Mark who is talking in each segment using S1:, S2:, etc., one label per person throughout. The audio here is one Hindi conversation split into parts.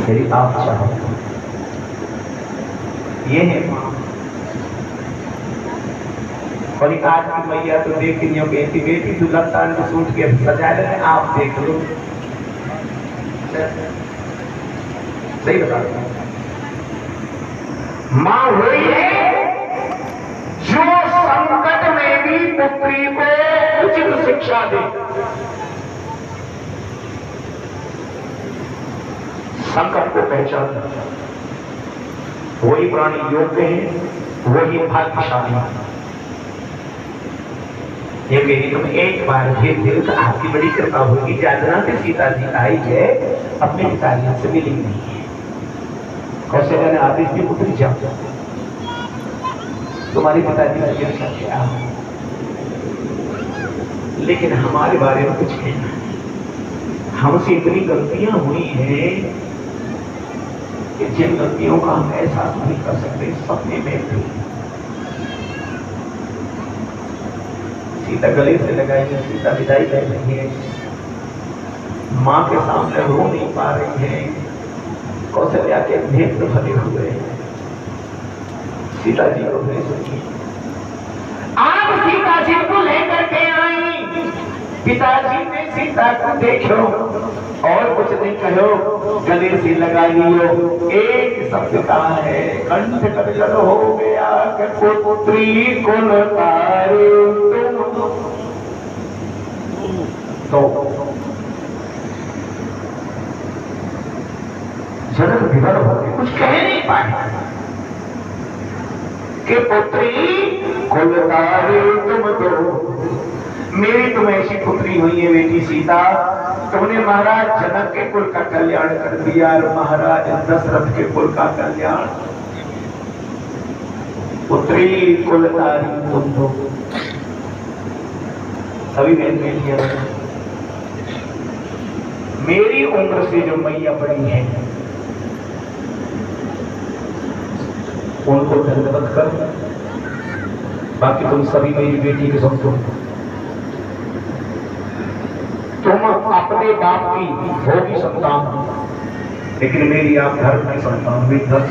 S1: यदि आप चाहो। ये है माँ। और आज की मैया तो देख रही हो बेटी बेटी दुल्हन को सूट के सजा रहे हैं, आप देख लो। सही बता रहे माँ वही है जो संकट में भी पुत्री को उचित शिक्षा दे। संकट को पहचान, वही प्राणी योग्य है, वही भाग्यशाली है। ये मेरी तुम एक बार फिर तो आपकी बड़ी कृपा होगी। जातना से सीता जी आई है, अपने पिताजी से मिली नहीं है। कौशल्या ने आदेश दी पुत्री जाओ, तुम्हारे पिताजी ने क्या किया, लेकिन हमारे बारे में कुछ कहना। हमसे इतनी गलतियां हुई हैं कि जिन गलतियों का हम एहसास नहीं कर सकते सपने में भी। सीता गले से लगाई है, सीता विदाई ले रही है, माँ के सामने रो नहीं पा रही है। कौशल्या के नेत्र भरे हुए हैं। सीता जी को नहीं सुनी। आप सीता जी को लेकर के आई, पिताजी ने सीता को देखो और कुछ नहीं कहो, गले से लगा लियो। एक शब्द का है, कंठ कटल हो गया कि पुत्री कुल तारे तो जनक विवल हो गए, कुछ कह नहीं पाए कि पुत्री कुल तारे तुम दो। मेरी तुम ऐसी पुत्री हुई है बेटी सीता, तुमने महाराज जनक के कुल का कल्याण कर दिया और महाराज दशरथ के कुल का कल्याण। पुत्री कुल तारी तुम दो। सभी बेटियां, मेरी उम्र से जो मैया बड़ी है उनको धन्यवाद कर, बाकी तुम सभी मेरी बेटी के समझो। तुम अपने बाप की होगी संतान, लेकिन मेरी आप धर्म की संतान, मेरी धर्म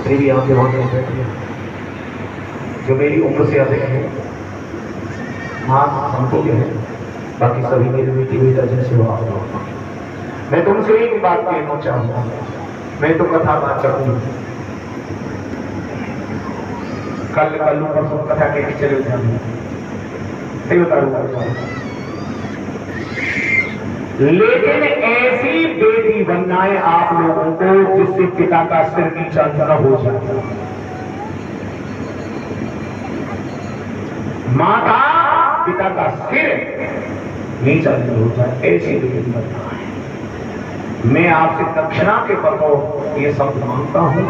S1: की भी आप बैठे जो मेरी उम्र से अधिक है, मां समतुल्य है, बाकी सभी मेरी बेटी बेटा जैसे हो आप। मैं तुमसे एक बात कहना चाहूंगा, मैं तो कथा वाचक हूं, कल परसों कथा के चले जाऊंगा, सही बता दूंगा। लेकिन ऐसी बेटी बनना है आप लोगों को जिससे पिता का सिर नीचा न हो जाए, माता पिता का सिर नीचा नहीं हो जाए, ऐसी बेटी बनना है। मैं आपसे दक्षिणा के बतौर ये शब्द मांगता हूं,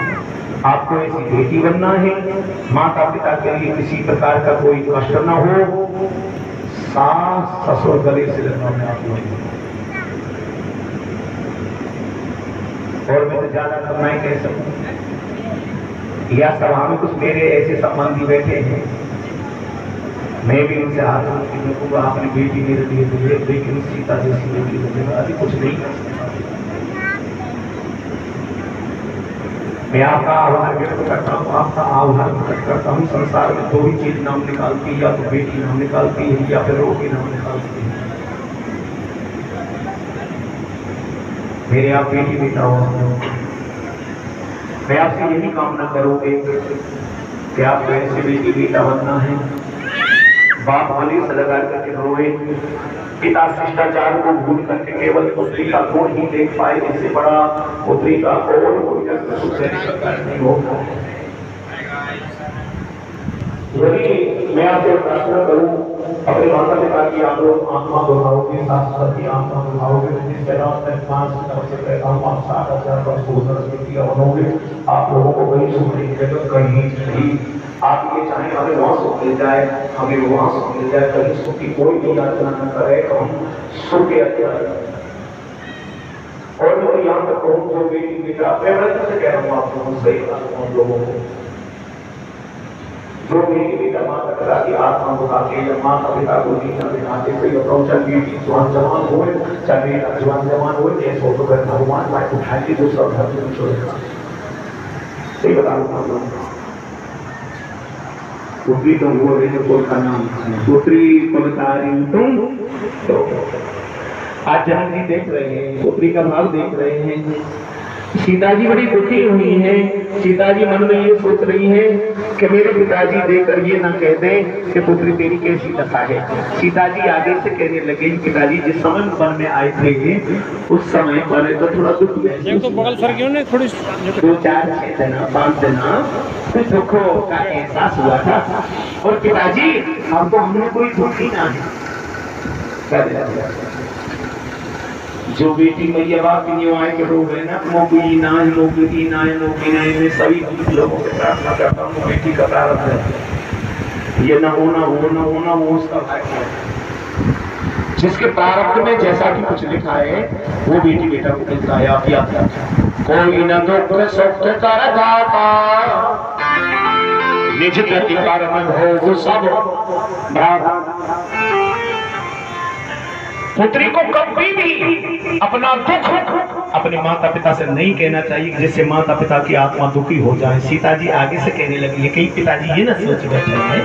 S1: आपको ऐसी बेटी बनना है, माता पिता के लिए किसी प्रकार का कोई कष्ट न हो, सास ससुर गले से लगाने आप लोग। और मैं तो ज्यादा करना ही कह सकूं, या सभा में कुछ मेरे ऐसे संबंधी बैठे हैं, मैं भी उनसे हाथ जोड़ूंगा, आपने बेटी मेरे लिए दी, लेकिन सीता जैसी बेटी मुझे अभी कुछ नहीं कर सकता। मैं आपका आभार व्यक्त करता हूँ, आपका आभार व्यक्त करता हूँ। संसार में दो ही चीज नाम निकालती है, या तो बेटी नाम निकालती है या फिर रोगी नाम निकालती है। मेरे आप बेटी बेटा हो, मैं आपसे यही कामना करूंगे कि आपको ऐसे बेटी बेटा बनना है। बाप गले से लगा करके रोए, पिता शिष्टाचार को भूल करके केवल पुत्री का गुण ही देख पाए, इससे बड़ा पुत्री का और कोई नहीं होगा। यदि मैं आपसे प्रार्थना करूं, अपने माता पिता की आप लोग आत्मा दोहराओगे, सास की आत्मा दोहराओगे, जिसके नाम में मां की तरफ से पैगाम आप 7,000 वर्ष होंगे, आप लोगों को वही सुख मिलेगा, कहीं नहीं। आप ये चाहें हमें वहां सुख मिल जाए, हमें वहां सुख मिल जाए, कहीं सुख की कोई भी याचना न करे, तो हम सुख के अत्याचार। और मैं यहाँ तक कहूँ, जो बेटी बेटा, मैं बड़े से कह रहा हूँ आप लोगों से, हम लोगों को जो मेरी बेटा माता पिता की आत्मा दुखाते या माता पिता को जीना दिखाते कोई चल बेटी जवान जवान हो चल बेटा जवान जवान हो ऐसा तो कर भगवान भाई उठाएंगे तो सब धरती में छोड़ेगा। सही बता रहा हूँ। पुत्री तो वो है जो का नाम पुत्री पवतारी तुम तो आज जनक जी देख रहे हैं, पुत्री का भाव देख रहे हैं। सीता जी बड़ी दुखी हुई हैं। सीता जी मन में ये सोच रही हैं कि मेरे पिताजी देखकर ये ना कह दें कि पुत्री तेरी कैसी दशा है। सीता जी आगे से कहने लगे पिताजी जिस समय वन में आए थे उस समय पर तो थोड़ा दुख में तो बगल सर क्यों नहीं थोड़ी 2-4 दिन 5 दिन दुख का एहसास हुआ था। और पिताजी हमको हमने कोई दुख ही ना है। जो बेटी मैया बाप आए के रोग है ना मोगी नाय में सभी लोगों से प्रार्थना करता हूँ बेटी का प्रारब्ध है ये ना होना वो उसका भाग्य है। जिसके प्रारब्ध में जैसा कि कुछ लिखा है वो बेटी बेटा को मिलता है। आप याद रखें कोई न दुख सुख कर दाता निज प्रतिकार हो सब पुत्री को कभी भी अपना दुख अपने माता पिता से नहीं कहना चाहिए जिससे माता पिता की आत्मा दुखी हो जाए। सीता जी आगे से कहने लगी है कि पिताजी ये ना सोच बैठे हैं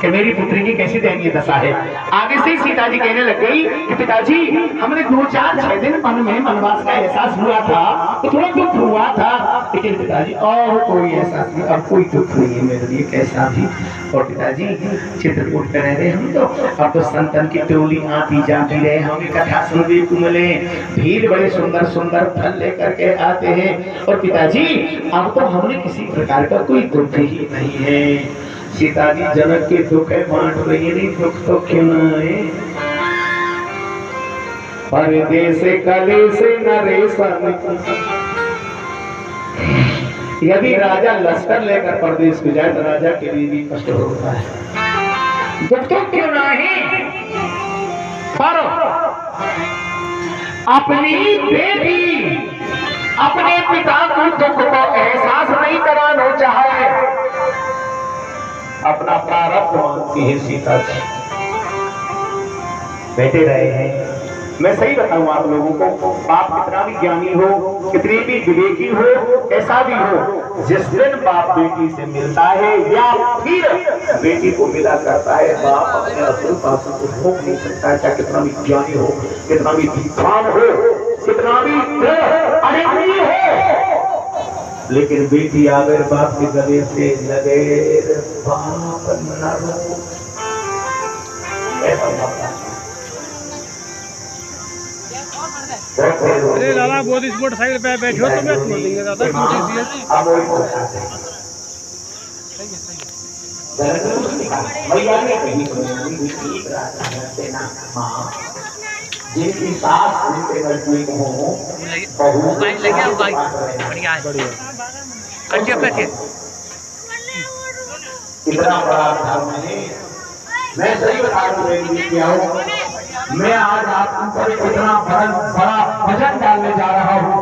S1: कि मेरी पुत्री की कैसी दयनीय दशा है। आगे से ही सीता जी कहने लग गई कि पिताजी हमने 2-4-6 दिन मन में वनवास का एहसास हुआ था तो थोड़ा दुख हुआ था लेकिन पिताजी और कोई एहसास नहीं और कोई दुख नहीं है मेरे लिए कैसा भी। और पिताजी चित्रकूट पे रह रहे हम तो अब तो संतन की टोली आती जाती रहे हमें कथा सुनने को मिले भीड़ बड़े सुंदर सुंदर फल लेकर के आते हैं। और पिताजी अब तो हमने किसी प्रकार का कोई दुख ही नहीं है। सीता जी जनक के दुख है बांट रही नहीं दुख तो क्यों ना है। परदेश कले से नरेशन यदि राजा लश्कर लेकर परदेश को जाए तो राजा के लिए भी कष्ट होता है। दुख तो क्यों ना है पर अपनी बेटी अपने पिता को दुख को एहसास नहीं कराना चाहे अपना प्रारब्ध मानती है सीता जी। बैठे रहे हैं मैं सही बताऊं आप लोगों को बाप कितना भी ज्ञानी हो कितनी भी विवेकी हो ऐसा भी हो जिस दिन बाप बेटी से मिलता है या फिर बेटी को मिला करता है बाप अपने असुर पास को भोग नहीं सकता है। चाहे कितना भी ज्ञानी हो कितना भी विद्वान हो कितना भी अनुभवी हो लेकिन बेटी अगर बाप के गले से लगे बाप न
S2: अरे लाला बहुत इस मोटरसाइकिल पे बैठे हो तो मैं छोड़ देंगे दादा
S1: जिनकी सास उनके नजदीक हो इतना बड़ा धर्म है। मैं सही बता रहा हूँ मैं आज आप पर इतना बड़ा वजन डालने जा रहा हूँ।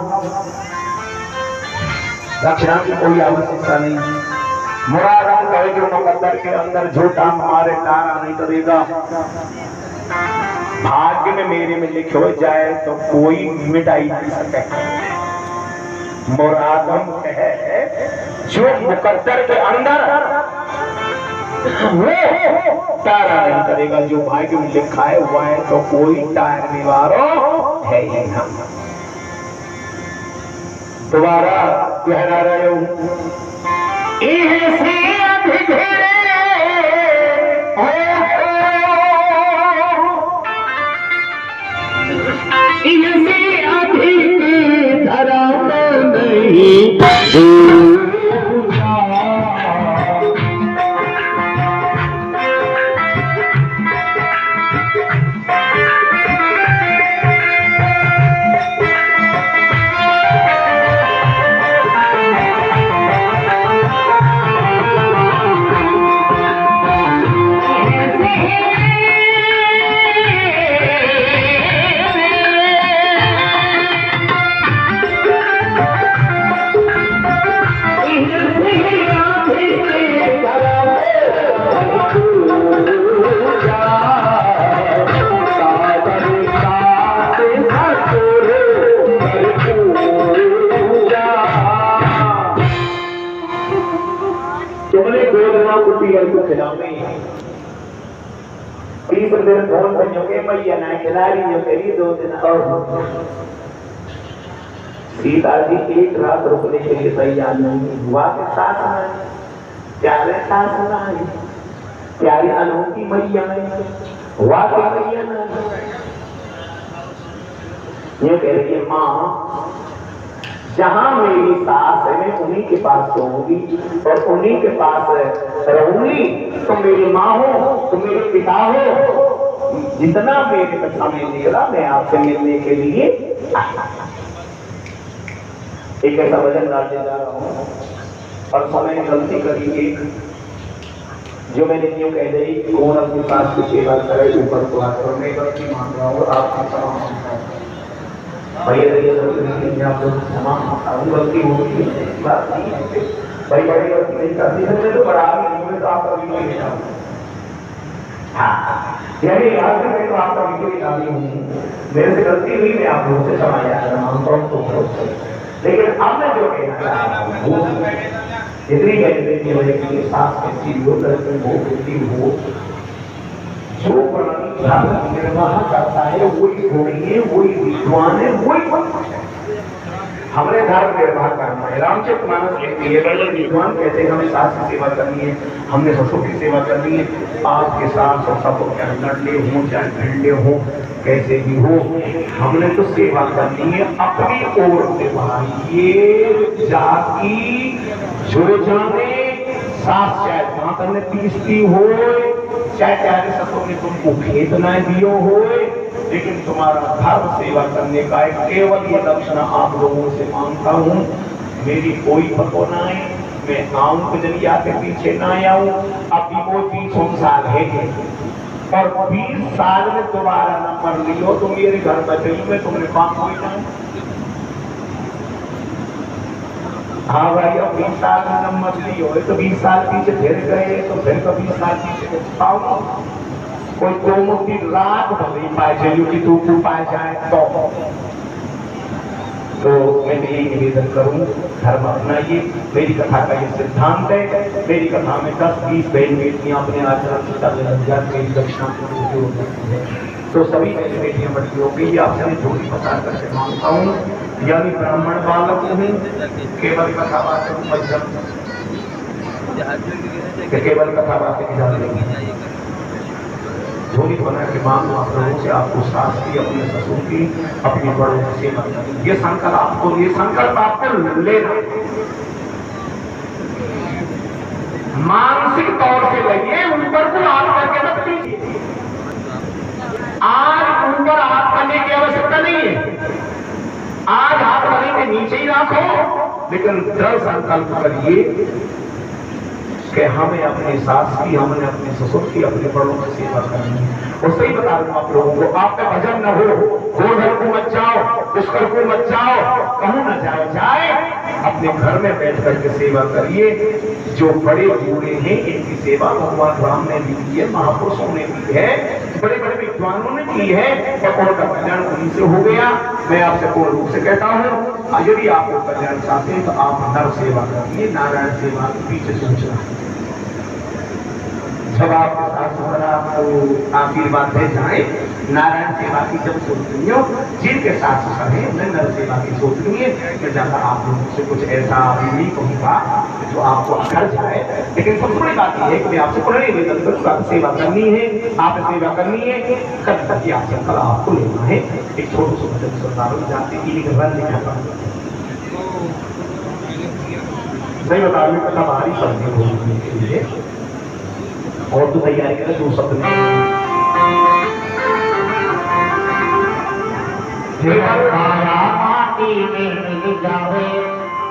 S1: दक्षिणा की कोई आवश्यकता नहीं। मुराद कहे जो मुकद्दर के अंदर झूठा हमारे तारा नहीं करेगा। भाग्य में मेरे में लिख हो जाए तो कोई मिटाई नहीं सके। मुरादम है जो मुकद्दर के अंदर वो तारा नहीं करेगा। जो भाग्य में लिखा है वो है तो कोई टारने वाला है ही हम। दोबारा कहना रहे हूं धरा नहीं भाई को खिलावे तीसरे दिन फोन पर जोगे मैया ना खिला रही जो मेरी 2 दिन और सीता जी एक रात रुकने के लिए तैयार नहीं हुआ के साथ में प्यारे सास आई प्यारी अनोखी मैया हुआ के मैया ना ये कह रही है माँ जहां मेरी सास है मैं उन्हीं के पास सोऊंगी और उन्हीं के पास रहूंगी। तो मेरी माँ हो तो मेरे पिता हो जितना मेरे को समय निकला मैं आपसे मिलने के लिए एक ऐसा वजन डालने जा रहा हूँ और समय गलती करी एक जो मैंने यूँ कह दी कौन अपनी सास की सेवा करे ऊपर को आकर मैं गलती मान रहा हूँ आपकी क्षमा भैया आप लोग क्षमा गलती होगी बात नहीं है भाई बड़ी गलती नहीं करती है तो बड़ा भी तो आपका वीडियो नहीं डाल यानी आज मैं तो आपका वीडियो नहीं डाली हूँ मेरे से गलती हुई मैं आप लोगों से क्षमा याचना मांगता हूँ तो लेकिन अब मैं जो कहना चाह रहा हूँ इतनी गहरी की सांस कैसी हो लड़की हो बेटी हो जो निर्वाह करता है वही गुणी है वही विद्वान है वही हमने धर्म निर्वाह करना है। रामचरित मानस कहती है बड़े विद्वान कहते हैं हमें सास की सेवा करनी है हमने ससुर की सेवा करनी है। आपके सास और ससुर के लड़ने हो चाहे भिड़ने हो कैसे भी हो हमने तो सेवा करनी है अपनी ओर से ये जाति जो जाने सास चाहे भात में पीसती हो चाहे प्यारे ससुर ने तुमको खेत न दियो हो लेकिन तुम्हारा धर्म सेवा करने का एक केवल ये लक्षण आप लोगों से मांगता हूँ। मेरी कोई पतो ना है मैं आऊं कजलिया के पीछे ना आऊं अभी वो 20 साल है और 20 साल में दोबारा नंबर लियो तो मेरे घर बचई में तुमने काम कोई ना हाँ भाई अब 20 साल में नंबर लियो तो 20 साल पीछे फिर गए तो फिर तो 20 साल पीछे पाओ कोई दोनों की रात भली पाए चलिए कि तू पाए जाए तो मैं यही निवेदन करूं धर्म अपनाइए। मेरी कथा का ये सिद्धांत है मेरी कथा में 10-20 बहन बेटियां अपने आचरण से लग जाती मेरी दक्षिणा हो जाती है तो सभी मेरी बेटियां बड़ी हो गई आपसे मैं थोड़ी बता करके मांगता हूँ यानी ब्राह्मण बालक हूँ केवल कथावाचक मध्यम केवल कथावाचक की जाती झोली बना के मांग आप लोगों से आपको सास की अपने ससुर की अपनी बड़ों की सेवा करनी ये संकल्प आपको लेना मानसिक तौर से लगिए ऊपर को हाथ करके मत कीजिए। आज ऊपर हाथ करने की आवश्यकता नहीं है आज हाथ करने के नीचे ही रखो लेकिन दृढ़ संकल्प करिए कि हमें अपनी सास की हमने अपने ससुर की अपने बड़ों की सेवा करनी है। उससे ही बता दूं आप लोगों को आप पे भजन न हो गोधर को मत जाओ पुष्कर को मत जाओ कहूं न जाए अपने घर में बैठ करके सेवा करिए। जो बड़े बूढ़े हैं इनकी सेवा भगवान राम ने भी की है महापुरुषों ने भी है बड़े बड़े विद्वानों ने की है और उनका कल्याण उन्हीं से हो गया। मैं आपसे पूर्ण रूप से कहता हूँ यदि आपको कल्याण चाहते हैं तो आप नर सेवा करिए नारायण सेवा के पीछे सोचना जब आपके साथ आपको आशीर्वाद दे जाए नारायण सेवा की जब सोचनी हो जिनके साथ है उन्हें नर सेवा की सोचनी है मैं ज्यादा आप लोगों से कुछ ऐसा नहीं कहूँगा जो आपको अखर जाए लेकिन सबसे बड़ी बात यह है कि मैं आपसे पुनः निवेदन करूँगा सेवा करनी है आप सेवा करनी है कब तक की आपसे कल आपको लेना है। एक छोटे से भजन सुनदारों जाते रन लिखा सही बता रही कथा बाहरी शब्द बोलने के लिए और तो तैयारी करें दो शब्द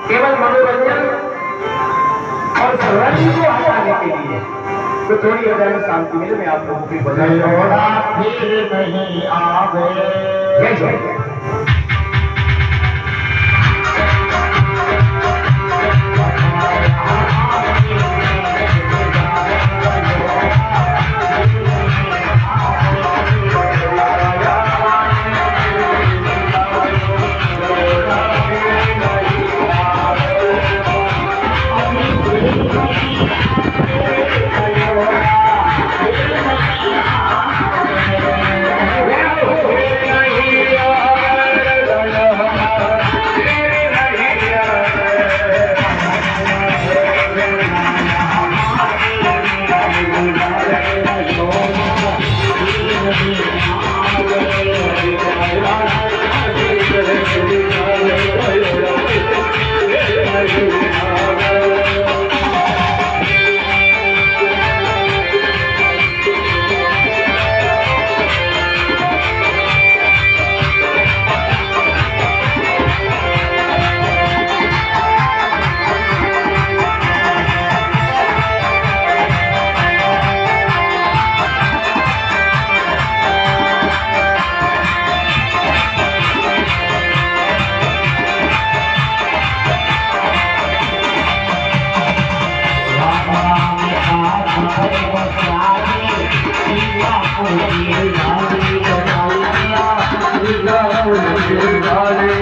S1: केवल मनोरंजन और शरीर को हटाने के लिए तो थोड़ी हृदय में शांति मिले मैं आप लोगों की बधाई फिर नहीं आवे जय जय Hare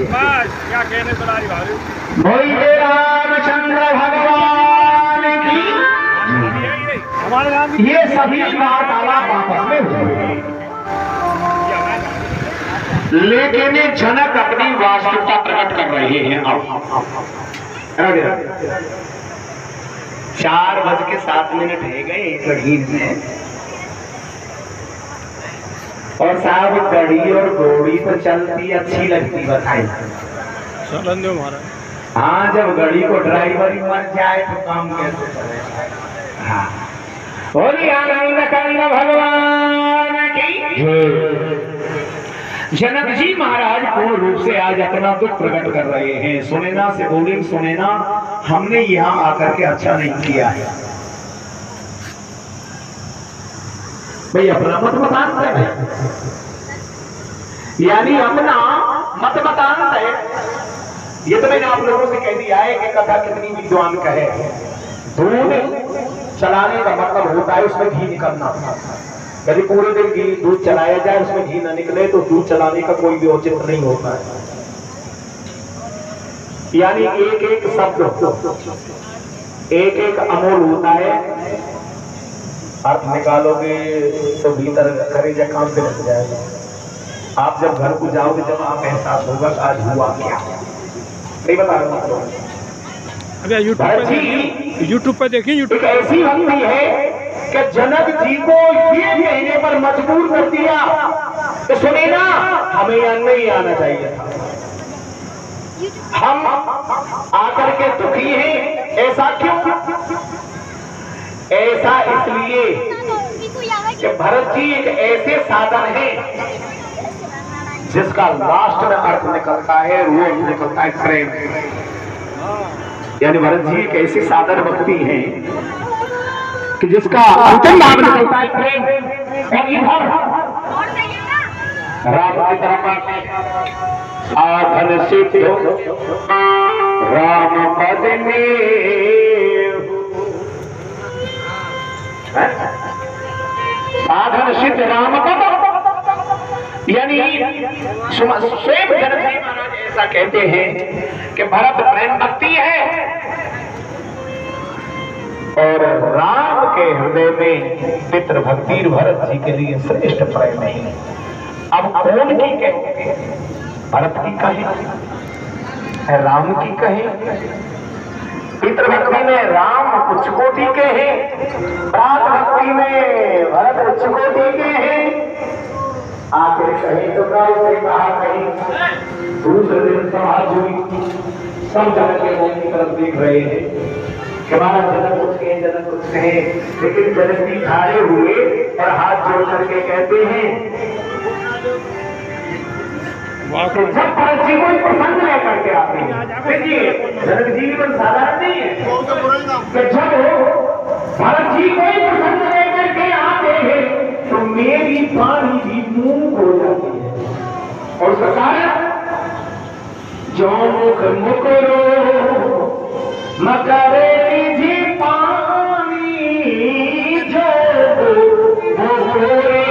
S2: बस क्या कहने तो लारी भारी
S1: बोलिए रामचंद्र भगवान की।
S2: हमारे नाम
S1: ये सभी वार्तालाप आपस में हुए, लेकिन जनक अपनी वास्तविकता प्रकट कर रहे हैं। अब 4:07 है गए घड़ी में, और साहब घड़ी और घोड़ी तो चलती अच्छी लगती, बताइए।
S2: चलन दो महाराज।
S1: हाँ, जब घड़ी को ड्राइवर ही मर जाए तो काम कैसे चलेगा। हाँ, बोलिए आनंद कंद भगवान की। जनक जी महाराज पूर्ण रूप से आज अपना दुख प्रकट कर रहे हैं। सुनेना से बोले, सुनेना हमने यहाँ आकर के अच्छा नहीं किया है भाई, अपना मत मतांत है, यानी अपना मत मतांत है। ये तो मैंने आप लोगों से कह दिया है कि कथा कितनी विद्वान कहे। दूध चलाने का मतलब होता है उसमें घी निकलना। यदि पूरे दिन घी दूध चलाया जाए उसमें घी न निकले तो दूध चलाने का कोई भी औचित्य नहीं होता है। यानी एक एक शब्द एक एक अमोल होता है। अर्थ निकालोगे तो भीतर खरीजा काम पे लग जाएगा। आप जब घर को जाओगे जब आप एहसास होगा कि आज हुआ क्या। नहीं बता रहा हूँ।
S2: अभी यूट्यूब पे देखिए। यूट्यूब
S1: ऐसी भक्ति है कि जनक जी को ये कहने पर मजबूर कर दिया कि सुने ना, हमें यहाँ नहीं आना चाहिए था, हम आकर के दुखी हैं। ऐसा क्यों? ऐसा इसलिए कि भरत जी एक ऐसे साधन है जिसका लास्ट में अर्थ निकलता है, वो निकलता है प्रेम। यानी भरत जी एक ऐसी साधन भक्ति है कि जिसका अंतिम भाव निकलता है प्रेम। राम की तरफ साधन सिद्ध राम पद साधन सिद्ध राम पद, यानी स्वयं जनक जी महाराज ऐसा कहते हैं कि भरत प्रेम भक्ति है और राम के हृदय में पितृ भक्ति भरत जी के लिए श्रेष्ठ प्रेम नहीं। अब कौन की कहे? भरत की कहे, राम की कहे? पितृ भक्ति में राम उच्च कोटि के हैं, भ्रात भक्ति में भरत उच्च कोटि के हैं। आखिर कहीं तो से कहा, कहीं दूसरे दिन समाज हुई, सब जनक के मुंह की तरफ देख रहे हैं कि हमारा जनक कुछ कहे, जनक कुछ कहे। लेकिन जनक जी खड़े हुए और हाथ जोड़ करके कहते हैं कि जब भरत जी को प्रसन्न लेकर के आते हैं, देखिए जनक जी भी कोई साधारण नहीं है कि जब भरत जी को प्रसन्न लेकर के आते हैं तो मेरी पानी भी मुंह हो जाती है। और उसका कारण जो मुख मुकरो मकरे जी पानी जो मोरे।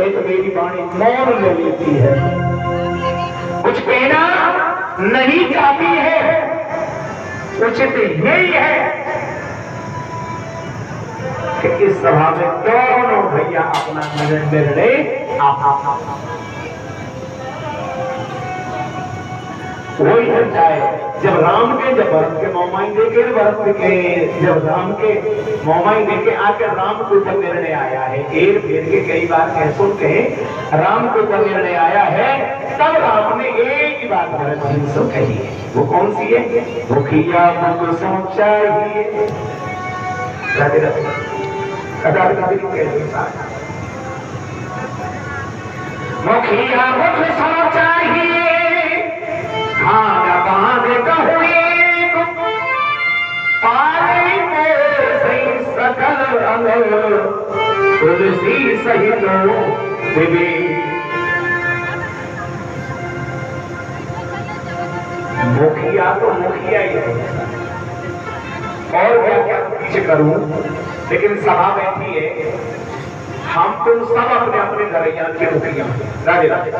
S1: तो मेरी वाणी मौन ले लेती है, कुछ कहना नहीं चाहती है। उचित यही है कि इस सभा में दोनों भैया अपना निर्णय वही चर्चा है। जब राम के जब भरत के मौमाई देके भरत के जब राम के मौमाई देके आकर राम को जब निर्णय आया है, एक फिर के कई बार कह सुन के राम को जब निर्णय आया है, तब राम ने एक ही बात भरत जी से कही है। वो कौन सी है? मुखिया मुख सोचाइए, राधे राधे कदा कभी मुखिया मुख सोचाइए, खाना बांध कहुए पाले में सही सकल अंग तुलसी सहित विवे। मुखिया तो मुखिया ही है, और क्या क्या पीछे करूं, लेकिन सभा बैठी है, हम तुम सब अपने अपने घरैया के मुखिया हैं। राधे राधे।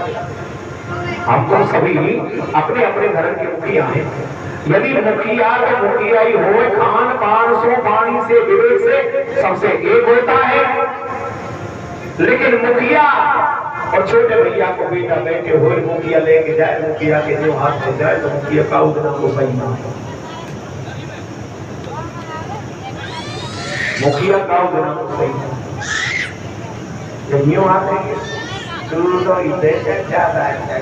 S1: हम तुम सभी अपने अपने घर के मुखिया हैं। यदि मुखिया तो मुखिया ही हो, खान पान सो पानी से विवेक से सबसे एक होता है। लेकिन मुखिया और छोटे भैया को बेटा बैठे हो, मुखिया लेके जाए, मुखिया के जो हाथ से जाए तो मुखिया का उतना को सही ना है। मुखिया का उतना को सही ना यूं आते हैं तो इधर ज्यादा है।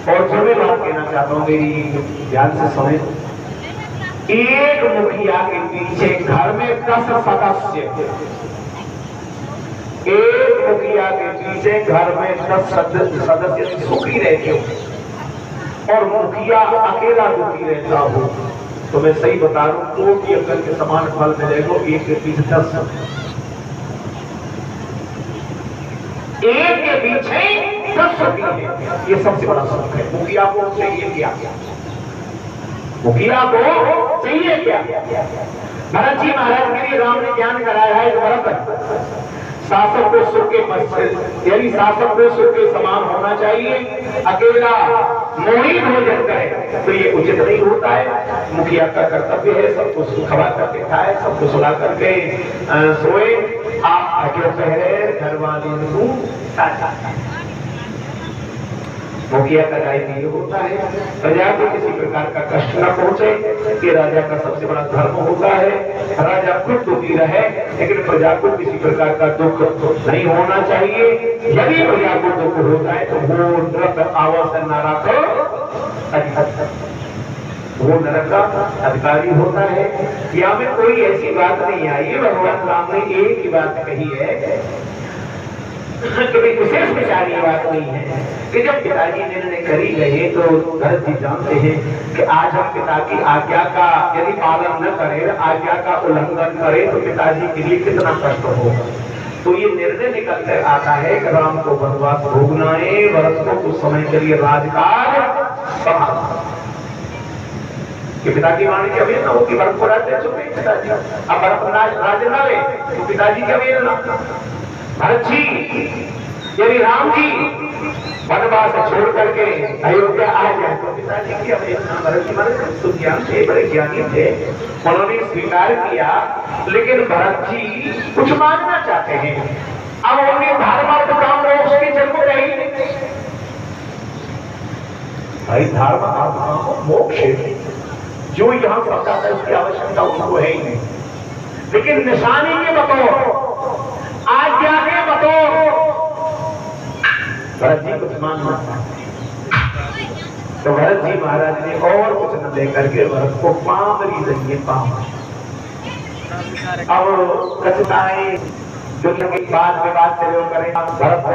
S1: और जो मैं बात कहना चाहता हूँ, मेरी ध्यान से सुने। एक मुखिया के पीछे घर में 10 सदस्य, एक मुखिया के पीछे घर में 10 सदस्य सुखी रहते हो और मुखिया अकेला दुखी रहता हो, तो मैं सही बता रहा हूँ, कोटि अकल के समान फल मिलेगा। एक के पीछे 10, एक के पीछे 10 सुखी है, ये सबसे बड़ा सुख है। मुखिया को चाहिए क्या? मुखिया को चाहिए क्या? भरत जी महाराज के लिए राम ने ज्ञान कराया है कि भरत शासक को सुख के यानी शासक को सुख के समान होना चाहिए। अकेला मोहित हो जाता है तो ये उचित नहीं होता है। मुखिया का कर्तव्य है सबको खबर करके खाए, सबको सुना करके सोए। आप थके पहरे घर वाले मुखिया का दायित्व ये होता है प्रजा को किसी प्रकार का कष्ट न पहुंचे, ये राजा का सबसे बड़ा धर्म होता है। राजा खुद दुखी रहे लेकिन प्रजा को किसी प्रकार का दुख नहीं होना चाहिए। यदि प्रजा को दुख होता है तो वो नरक आवासन न रखो, वो नरक का अधिकारी होता है। यहाँ में कोई ऐसी बात नहीं आई है, भगवान राम ने एक ही बात कही है कि विशेष विचार ये बात नहीं है कि जब पिताजी निर्णय करी गए तो भरत जी जानते हैं कि आज हम पिता की आज्ञा का यदि पालन न करें, आज्ञा का उल्लंघन करें तो पिताजी के लिए कितना कष्ट होगा। तो ये निर्णय निकल कर आता है कि राम को वनवास भोगना है, भरत को कुछ समय के लिए राजकाज संभालना। पिता की वाणी की अवहेलना होगी, भरत को राज्य चुप नहीं पिताजी, अब भरत राज्य न ले तो पिताजी की अवहेलना। भरत जी यदि राम जी वनवास छोड़ करके अयोध्या आ जाए तो पिताजी की अवहेलना। भरत जी मारे सुज्ञान थे, बड़े ज्ञानी थे, उन्होंने स्वीकार किया। लेकिन भरत जी कुछ मानना चाहते हैं। अब उनके धर्म काम उसकी जन्म रही भाई, धर्म मोक्ष जो यहाँ सबका है उसकी आवश्यकता उनको है ही नहीं। लेकिन निशानी के बतौर, आज्ञा के बतौर भरत जी कुछ मानना तो भरत जी महाराज ने और कुछ न लेकर के भरत को पामरी देंगे, पाम। अब कचताएं जो बात विवाद चले करें, भरत को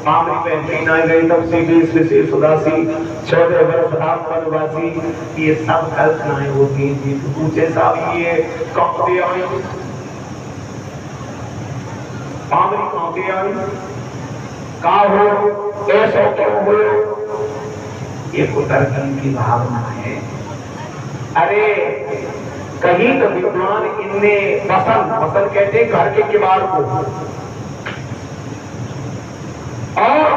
S1: पामरी पे न गई तब से 20 उदासी 14 वर्ष धाम वनवासी, ये सब कल्पनाएं होती थी। पूछे साहब ये कौन आई पामरी कौन आई का हो, ऐसा क्यों हो? ये कुतर्कन की भावना है। अरे कहीं तो विद्वान इनने पसंद कहते घर के किवाड़ को, और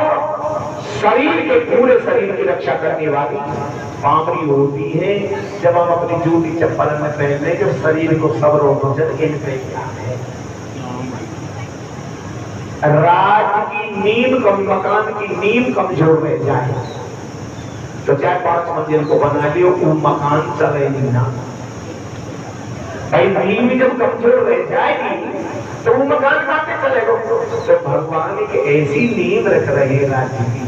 S1: शरीर के पूरे शरीर की रक्षा करने वाली पामरी होती है। जब हम अपनी जूती चप्पल में पहनने के शरीर को सब रोगों से इनसे क्या है। राज की नींव कम, मकान की नींव कमजोर रह जाए तो 4-5 मंजिल को बना लियो, वो मकान चले नहीं ना। नींव जब कमजोर रह जाएगी तो वो मकान कहाँ चलेगा। तो भगवान की ऐसी नींव रख रही है राज्य की।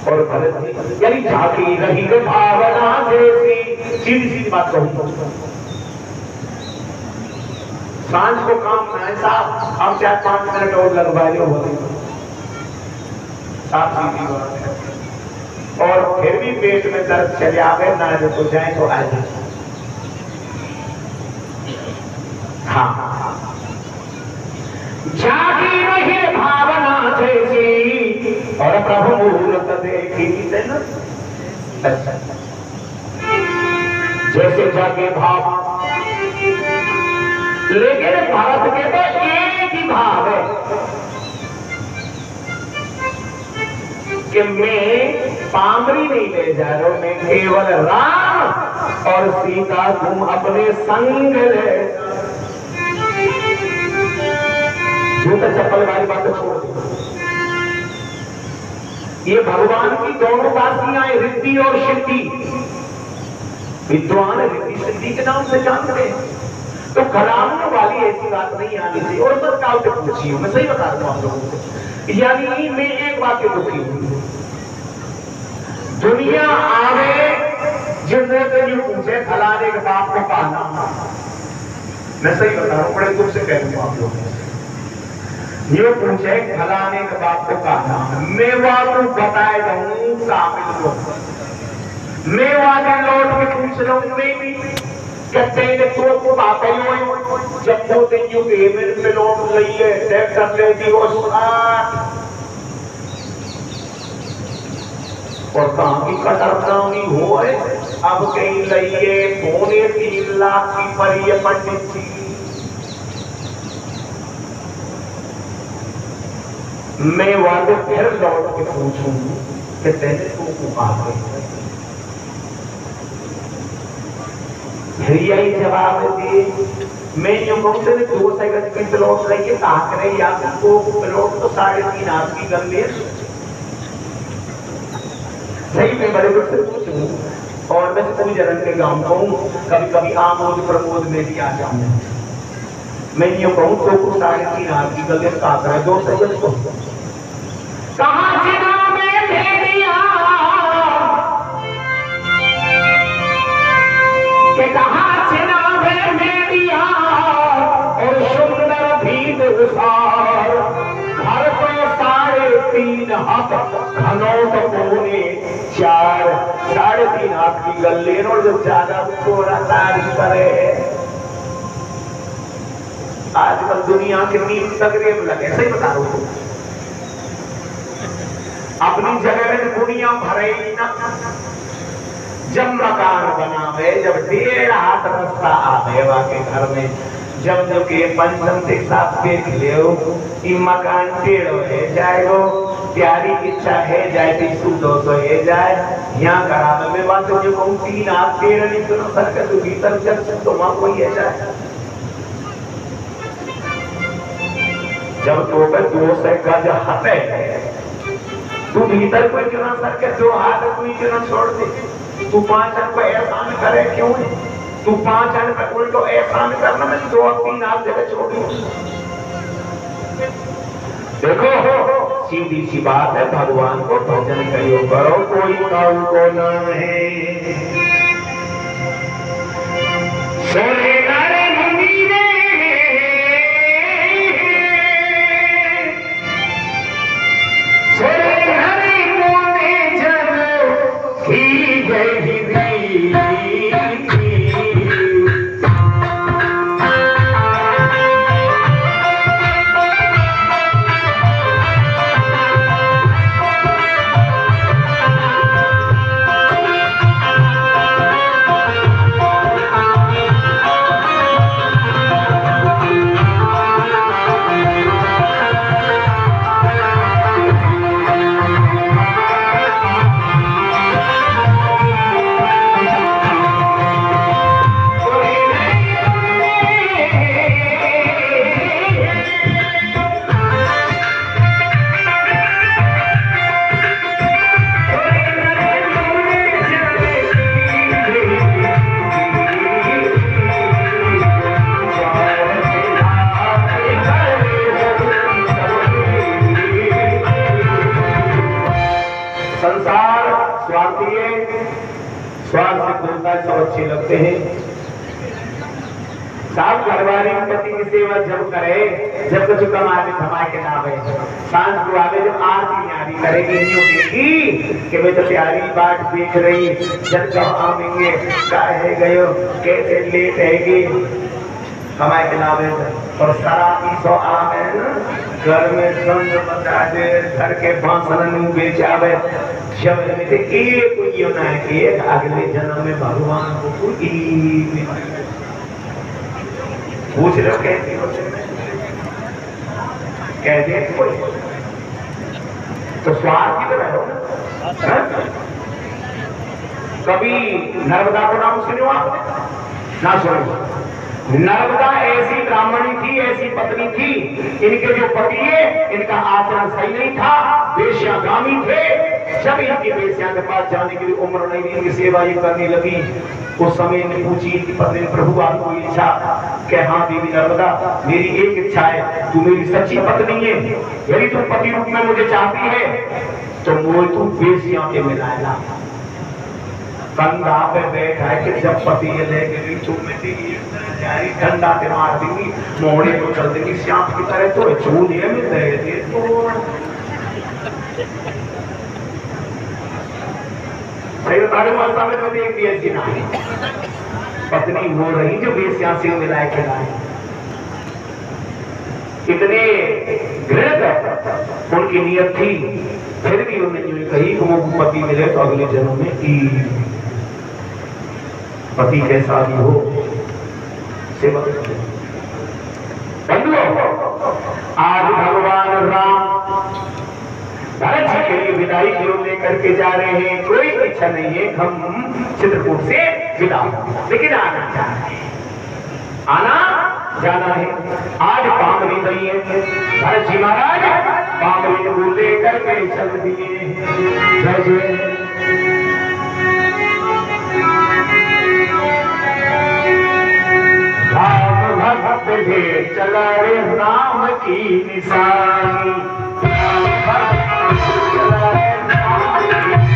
S1: और भरत यानी झांकी रही भावना जैसी, सीधी बात कहूँ, सांझ को काम ना है साहब, आप 4-5 मिनट और लगवा लो, साफ सीधी बात है। और फिर भी पेट में दर्द चले आवे ना तो जाए तो आ जाए। हाँ, जागी रही भावना जैसी और प्रभु मूर्त देखी न। अच्छा, जैसे जागे भाव, लेकिन भारत के तो एक ही भाव है कि मैं पामरी नहीं ले जा रहा हूं, मैं केवल राम और सीता तुम अपने संग ले। जूता चप्पल वाली बात छोड़ दो। ये भगवान की दोनों दासियां हैं, रिद्धि और सिद्धि। विद्वान रिद्धि सिद्धि के नाम से जानते हैं, तो कराने वाली ऐसी बात नहीं आनी चाहिए। और मैं काल से पूछी हूं, मैं सही बता रहा हूं आप लोगों को। यानी मैं एक बात के दुखी हूं, दुनिया आवे जिसने तो ये पूछे फलाने के बाप को पाना। मैं सही बता रहा हूं, बड़े दुख से कह रहा हूं आप लोगों से। ये पूछे फलाने के बाप को पाना, मैं वालों बताए रहूं काबिल को, मैं वाले लौट के पूछ रहा हूं, मैं भी कहते हैं तो को बात ही जब वो तेजू के मेरे पे लौट गई है, ट्रैक्टर ले दी वो 60 और कहां की कटरनामी हो है। अब कहीं लइए 3.25 लाख की परी है पंडित जी। मैं वाले फिर लौट के पूछूं कि तेरे को बात है, फिर यही जवाब दिए। मैं यूं कहूं तेरे 2 सेकंड की प्लॉट लेके ताक रहे या तो प्लॉट तो 3.5 आपकी गंदे सही में बड़े दुख से पूछूं। और मैं पूरी जरन के गाँव कहूँ, कभी कभी आमोद प्रमोद में भी आ जाऊं। मैं यूं कहूं तो कुछ 3.5 आपकी गंदे ताक रहे 2 सेकंड को कहाँ जिना में भेड़िया के कहाँ जिना में भेड़िया और सुंदर भीत विशाल घर को 3.5 हाथ घनौत पौने 4 3.5 हाथ की गल्ले और जो ज्यादा थोड़ा तारीफ करे। आजकल दुनिया कितनी तकरीब लगे, सही बता रहा हूँ। अपनी जगह में दुनिया भरे ना, जब मकान बनावे, जब 1.5 हाथ रास्ता आवे वाके घर में, जब जो के पंचम के साथ देख ले मकान टेढ़ो है जाएगो, प्यारी इच्छा है जाए 200 है जाए। यहाँ करावे में बात जो कहूँ 3 हाथ टेढ़ नहीं सुनो सर के तू भीतर चल तो वहां कोई है जाए। जब तो 2 गज हटे तू भीतर कोई क्यों ना सर के 2 हाथ कोई क्यों ना छोड़ दे। तू 5 अन को एहसान करे क्यों है? तू 5 अन पे उल्टो एहसान करना में 2-3 हाथ जगह छोड़ी। देखो सीधी सी बात है, भगवान को भजन करो करो कोई काम को ना है। सोने नारे मुनि ने सोने हरे मोने जब की गई सकते हैं। साहब घरवाली पति की सेवा जब करे, जब कुछ कमाए धमाए के नाम है, सांझ को आवे जब आरती न्यारी करेगी न्यू की कि मैं तो प्यारी बाट देख रही, जब जब आवेंगे काहे गयो कैसे लेट हैगी कमाए के नाम है। और शराबी सो आवे घर में संग बता दे, घर के बांसन बेचावे जब एक कोई ना है कि एक अगले जन्म में भगवान को कोई पूछ लो कैसे होते कहते कोई तो स्वार्थ की तरह हो ना। कभी नर्मदा को नाम सुने आपने? ना सुने। नर्मदा ऐसी ब्राह्मणी थी, ऐसी पत्नी थी, इनके जो पति है इनका आचरण सही नहीं था, वेश्यागामी थे। जब इनकी वेश्या के पास जाने की उम्र नहीं थी, इनकी सेवा ये करने लगी, उस समय ने पूछी कि पत्नी प्रभु आपको कोई इच्छा? क्या हाँ देवी नर्मदा मेरी एक इच्छा है, तू मेरी सच्ची पत्नी है, यदि तू पति रूप में मुझे चाहती है तो मुझे तू वेश्या के मिलाएगा। कंधा पे बैठा है कि जब पति ये लेके तू मेरी डंडा पे मार देंगी, मोड़े को चल देंगी श्याम की तरह, तो चूल्हे में दे दे तो सही बता में तो देख दिया जी ना पत्नी हो रही जो वेश्या से मिलाए के लाए। इतने घृणित उनकी नियत थी, फिर भी उन्होंने कही कि वो पति मिले तो अगले जन्म में की पति कैसा भी हो सेवा। आज भगवान राम भरत जी के लिए विदाई की ओर लेकर के जा रहे हैं। कोई इच्छा नहीं है हम चित्रकूट से विदा, लेकिन आना चाहते हैं, आना जाना है। आज पामरी गई है, भरत जी महाराज पामरी को लेकर के चल दिए। जय जय राम भक्त भेंट चला रे राम की निशानी, राम भक्त चला रे राम की निशानी,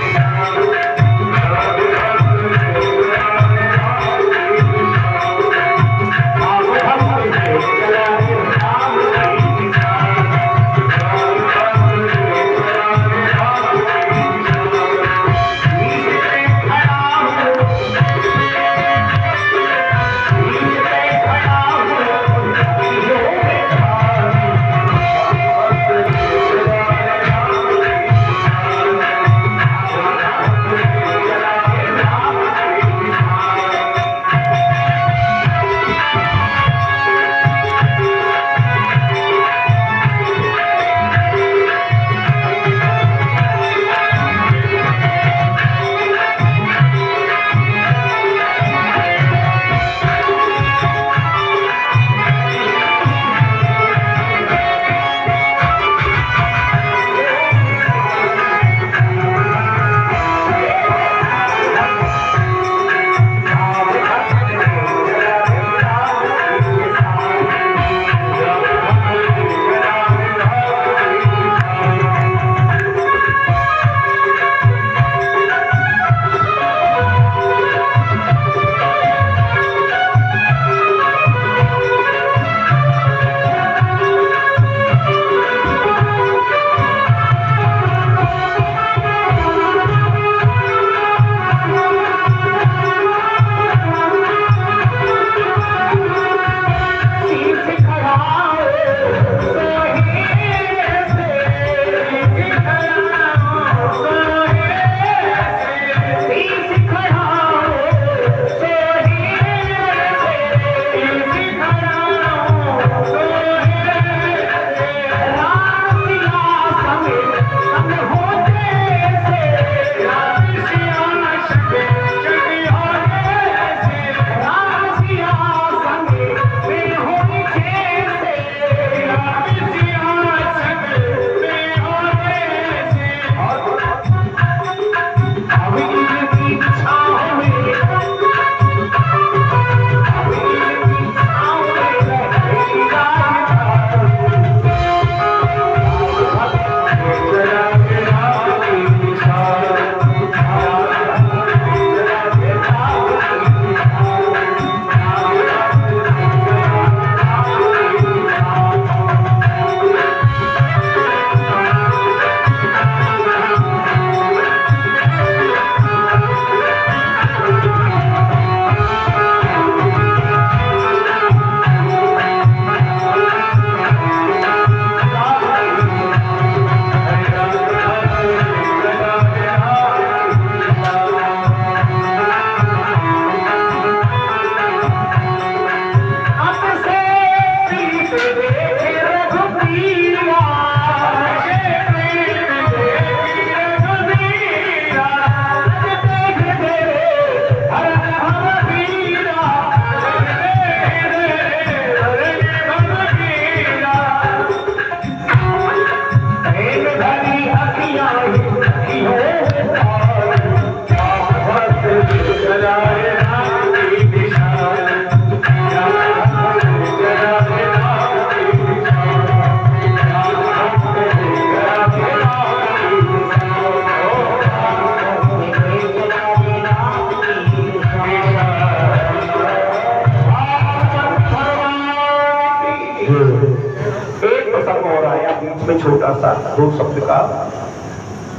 S1: बीच में छोटा सा 2 शब्द का।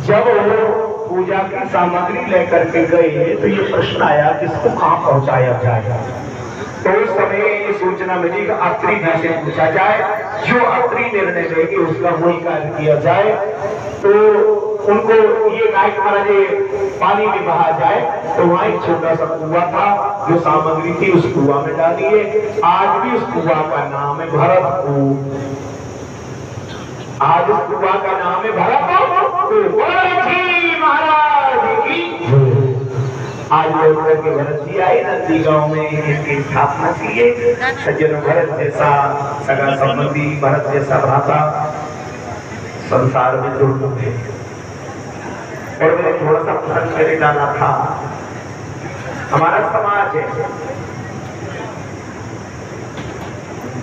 S1: जब वो पूजा की सामग्री लेकर के गए तो ये प्रश्न आया किसको कहाँ पहुंचाया जाएगा। तो उस समय ये सूचना मिली कि अत्री जी से पूछा जाए, जो अत्री निर्णय लेगी उसका वही कार्य किया जाए। तो उनको ये गाय महाराज पानी में बहा जाए, तो वहाँ एक छोटा सा कुआ था, जो सामग्री थी उस कुआ में डालिए। आज भी उस कुआ का नाम है भरतपुर। आज उस कुआ का नाम है भरतपुर। महाराज की आज लोग के भरत जी आए नंदी गांव में इसकी स्थापना की है। सज्जन भरत जैसा सगा संबंधी, भरत जैसा भ्राता संसार में दुर्लभ है। और मैंने थोड़ा सा प्रसंग मेरे डाला था, हमारा समाज है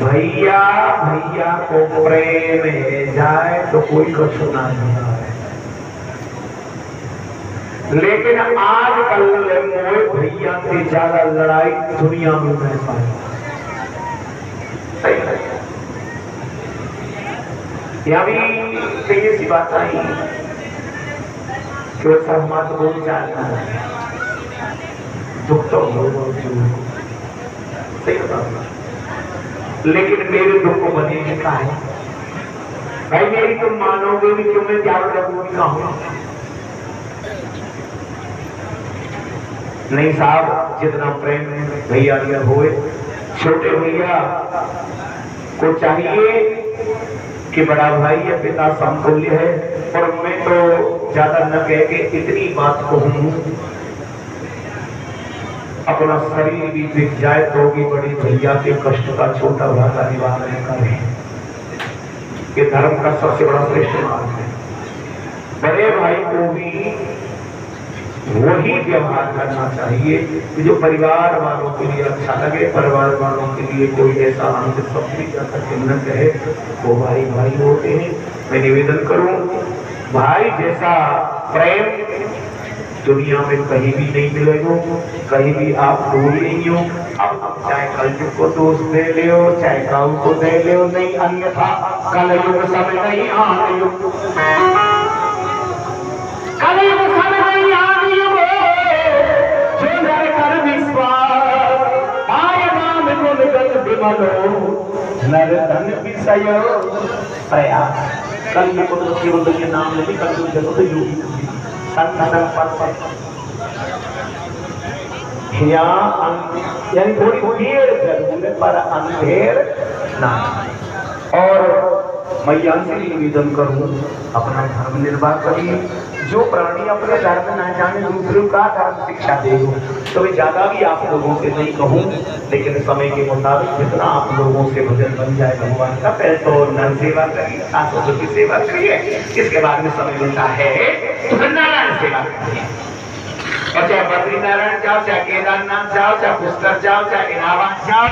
S1: भैया भैया को प्रेम में जाए तो कोई कछु ना है, लेकिन आजकल मोए भैया से ज्यादा लड़ाई दुनिया में मैं पाई। सही है, यहाँ भी कई सी बात आई कि सब मत बोल जाना दुख तो हो, सही बता, लेकिन मेरे दुख को बने का है भाई। मेरी तुम मानोगे भी क्यों, मैं प्यार लगूंगी कहूँ नहीं साहब। जितना प्रेम भैया दिया होए, छोटे भैया को चाहिए कि बड़ा भाई या पिता समतुल्य है। और मैं तो ज्यादा न कह के इतनी बात कहूं, अपना शरीर भी बिक जाए तो भी बड़ी भैया के कष्ट का छोटा भाषा निवारण करे। ये धर्म का सबसे बड़ा श्रेष्ठ मार्ग है। बड़े भाई को भी वही व्यवहार करना चाहिए कि जो परिवार वालों के लिए अच्छा लगे, परिवार वालों के लिए कोई ऐसा अंत शब्द न कहे, वो भाई भाई होते हैं। मैं निवेदन करूं, भाई जैसा प्रेम दुनिया में कहीं भी नहीं मिलेगा, कहीं भी आप भूल नहीं हो। अब चाहे कलयुग को दोष दे ले, चाहे काऊ को दे ले, नहीं अन्यथा कलयुग समय नहीं आने युग, कलयुग समय नहीं आने युग, जो नर कर विश्वास आय नाम गुण गत विमलो नर धन विषय प्रयास। कलयुग को केवल के नाम लेके कलयुग जगत योगी यानी थोड़ी देर जरूर है पर अंधेर ना। और मैया से निवेदन करूं, अपना धर्म निर्वाह करिए। जो प्राणी अपने धर्म न जाने दूसरों का धर्म शिक्षा देगा। तो मैं ज्यादा भी आप लोगों से नहीं कहूं, लेकिन समय के मुताबिक जितना आप लोगों से भजन बन जाए भगवान का, पहले तो नर सेवा करिए, सासों की सेवा करिए, इसके बाद में समय मिलता है तो नारायण सेवा करिए। और चाहे बद्रीनारायण जाओ, चाहे केदारनाथ जाओ, चाहे पुष्कर जाओ, चाहे इलाहाबाद जाओ,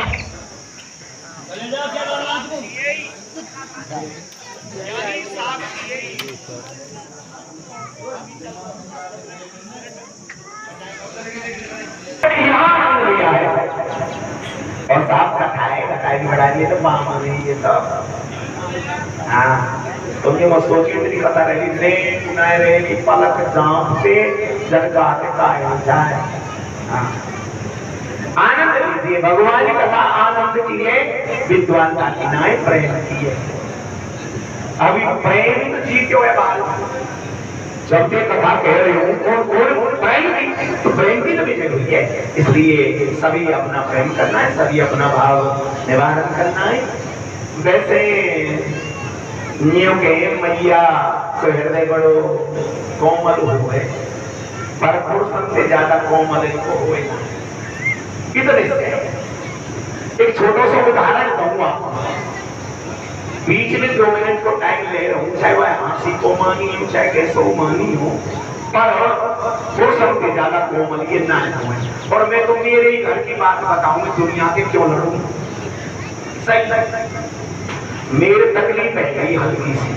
S1: और साहब कटाई बढ़ा दिए तो बाम आ गई ये सब। हाँ, तुमने वो सोची इतनी कथा रही रही पलक जाम से जनगाते जाए। हाँ, आनंद लीजिए, भगवान की कथा आनंद की है, विद्वान का किनाए प्रेम की है। अभी प्रेम तो जी क्यों है बात, जब ये कथा कह रही हूँ तो प्रेम की तो विजय हुई है। इसलिए सभी अपना प्रेम करना है, सभी अपना भाव निवारण करना है। वैसे न्यू के मैया को हृदय बड़ो कोमल हुए, पर पुरुषन से ज्यादा कोमल इनको हुए ना। कितने से एक छोटा सा उदाहरण कहूँगा, बीच में 2 मिनट को टाइम ले रहा हूँ, चाहे वह हंसी को मानी हो, चाहे कैसो मानी हो, पर वो सबसे ज्यादा कोमल ये ना है। और मैं तो मेरे ही घर की बात बताऊंगी, दुनिया के क्यों लड़ूं। सही मेरे तकलीफ है हल्की सी,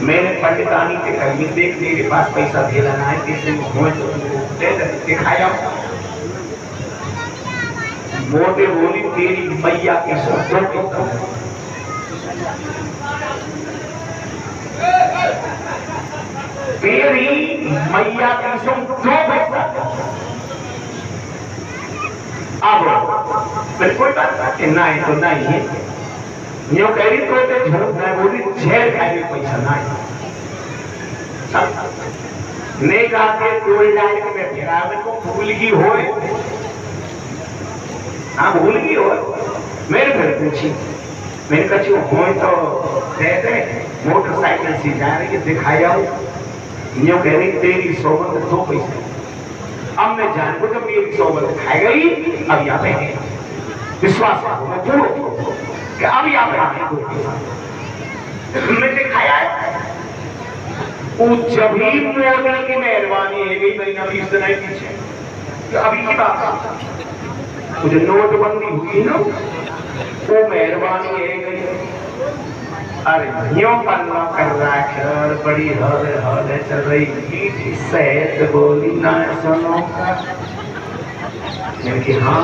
S1: मैंने पंडितानी से कही देख मेरे पास पैसा दे रहा है, किसी को दिखाया। मोटे बोली तेरी मैया की सोचो तेरी मैया की सुन जो पैसा अब बिल्कुल बात नहीं तो नहीं है यो कह रही तो झूठ नहीं बोली झेल खाने पैसा नहीं ने कहा के कोई लाइन में फिरा में को भूल की होए हाँ भूल की हो मेरे घर पूछी मैंने कहा हो तो दे दे मोटरसाइकिल से जा रही है दिखाया यो कह रही तेरी सोबत 2 पैसे अब मैं जान को जब मेरी सोबत खाई गई अब यहाँ पे है विश्वास मैं पूर्ण कि अब यहाँ पे आने 2 पैसा मैं दिखाया है जब ही मोदी की मेहरबानी है गई महीना 20 दिन पीछे तो अभी की बात मुझे नोटबंदी हुई ना वो मेहरबानी है गई अरे यो पन्ना कर रहा बड़ी हल चल रही मीठी सेहत बोली ना सुनो मैंने कि हाँ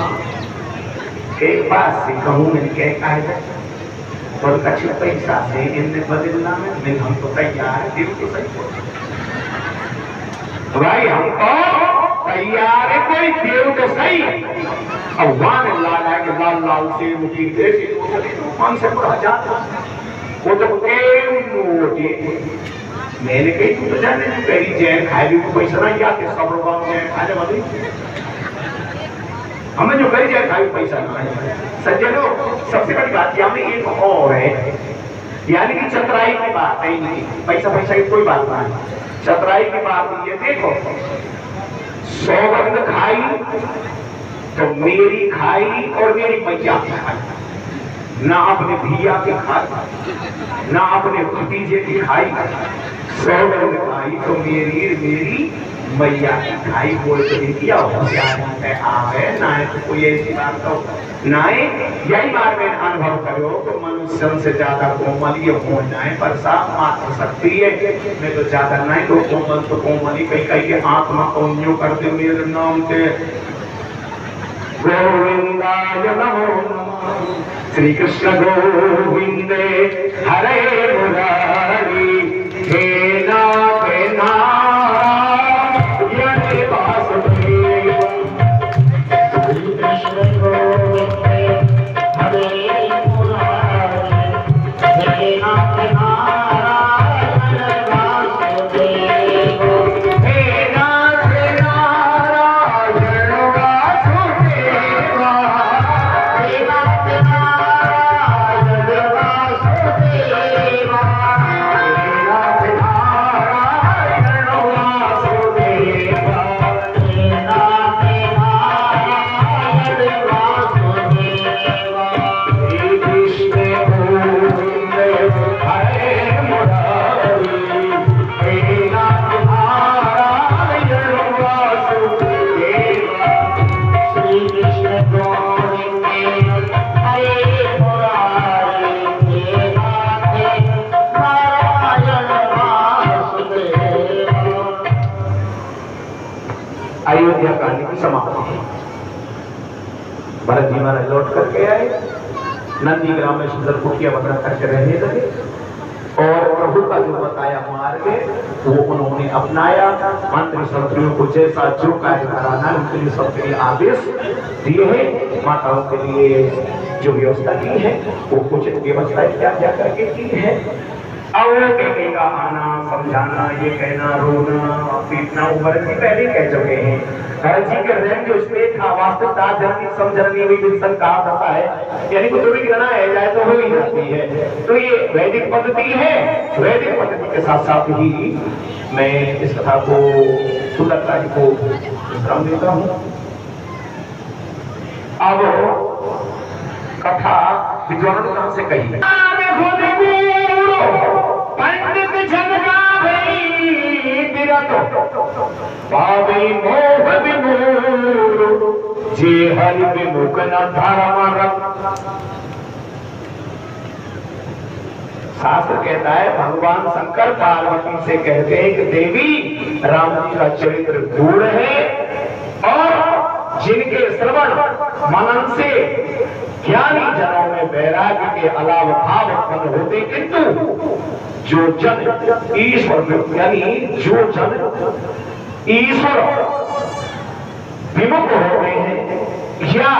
S1: एक बात से कहूँ मैंने क्या कहा और कच्चे पैसा से इनने बदलना में नहीं हम तो तैयार है दिल तो सही भाई हम तो तैयार है कोई देव तो सही अब वहां लाल है कि लाल लाल से मुझे देसी कौन से पढ़ा जाता वो तो मोटे मैंने कही तू तो जाने पहली जैन खाए भी पैसा नहीं आते सब लोग जैन खा ले वाली हमें जो कही जाए खाई पैसा नहीं सज्जनों सबसे बड़ी बात यहाँ में एक और है यानी कि चतुराई की बात है नहीं पैसा पैसा की कोई बात नहीं चतुराई की बात ये देखो सौगंध खाई तो मेरी खाई और मेरी मैया की खाई ना अपने धिया की खाई ना अपने भतीजे की खाई सौगंध खाई तो मेरी मैया की खाई बोल तो किया आवे ना तो कोई ऐसी बात तो ना यही बार में अनुभव करो तो मनुष्य से ज्यादा कोमल ये हो जाए पर साफ मात्र सकती है मैं तो ज्यादा नहीं तो कोमल ही कई कई के आत्मा को न्यू कर दे मेरे नाम से गोविंदाय नमो श्री कृष्ण गोविंदे हरे मुरारी हे नाथ अयोध्या कांड की समाप्ति भरत जी महाराज लौट करके आए नंदी ग्राम में सुंदर कुटिया बना करके रहने लगे और प्रभु का जो बताया मार्ग वो उन्होंने अपनाया मंत्री संतरियों को जैसा जो कार्य कराना उनके लिए सबके लिए आदेश दिए हैं माताओं के लिए जो व्यवस्था की है वो कुछ व्यवस्था क्या करके की है और कहेगा आना समझाना ये कहना रोना पीटना ऊपर भी पहले कह चुके हैं भरत जी के हृदय जो इसमें था वास्तविकता जननी समझनी हुई विल्सन कहा जाता है यानी कुछ भी गणना है जाए तो हो ही जाती है तो ये वैदिक पद्धति है वैदिक पद्धति के साथ साथ ही मैं इस कथा को सुंदरता जी को विश्राम देता हूँ। अब कथा विद्वान से कही पंडित जनका पावी मोह विमूढ़ जे हरि विमुख न धर्म शास्त्र कहता है भगवान शंकर पार्वती से कहते हैं कि देवी राम जी का चरित्र गूढ़ है और जिनके श्रवण मनन से ज्ञानी जनों में में वैराग्य के अलावा भाव उत्पन्न होते, किंतु जो जन ईश्वर यानी जो जन ईश्वर विमुख हो गए हैं या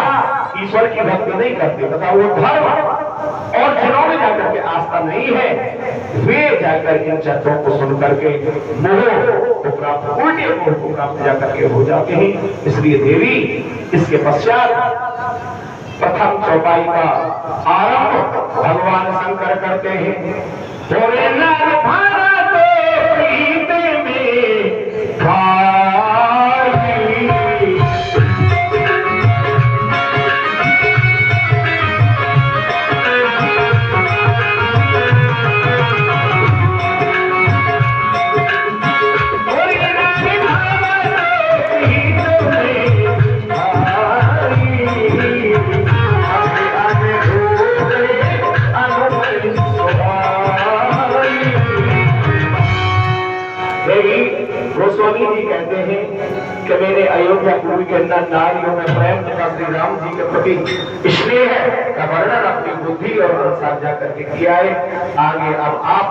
S1: ईश्वर की भक्ति नहीं करते तथा वो धर्म और जिन्होंने जाकर के आस्था नहीं है, वे जाकर इन चर्चों को सुन करके मोह को प्राप्त, उल्टे मोह को प्राप्त जाकर के हो जाते हैं। इसलिए देवी इसके पश्चात प्रथम चौपाई का आरंभ भगवान शंकर करते हैं। गोस्वामी जी कहते हैं कि मेरे अयोध्या पूर्वी के अंदर नारियों में प्रेम तथा श्री राम जी के प्रति स्नेह का वर्णन अपनी बुद्धि और अनुसार जाकर के किया है। आगे अब आप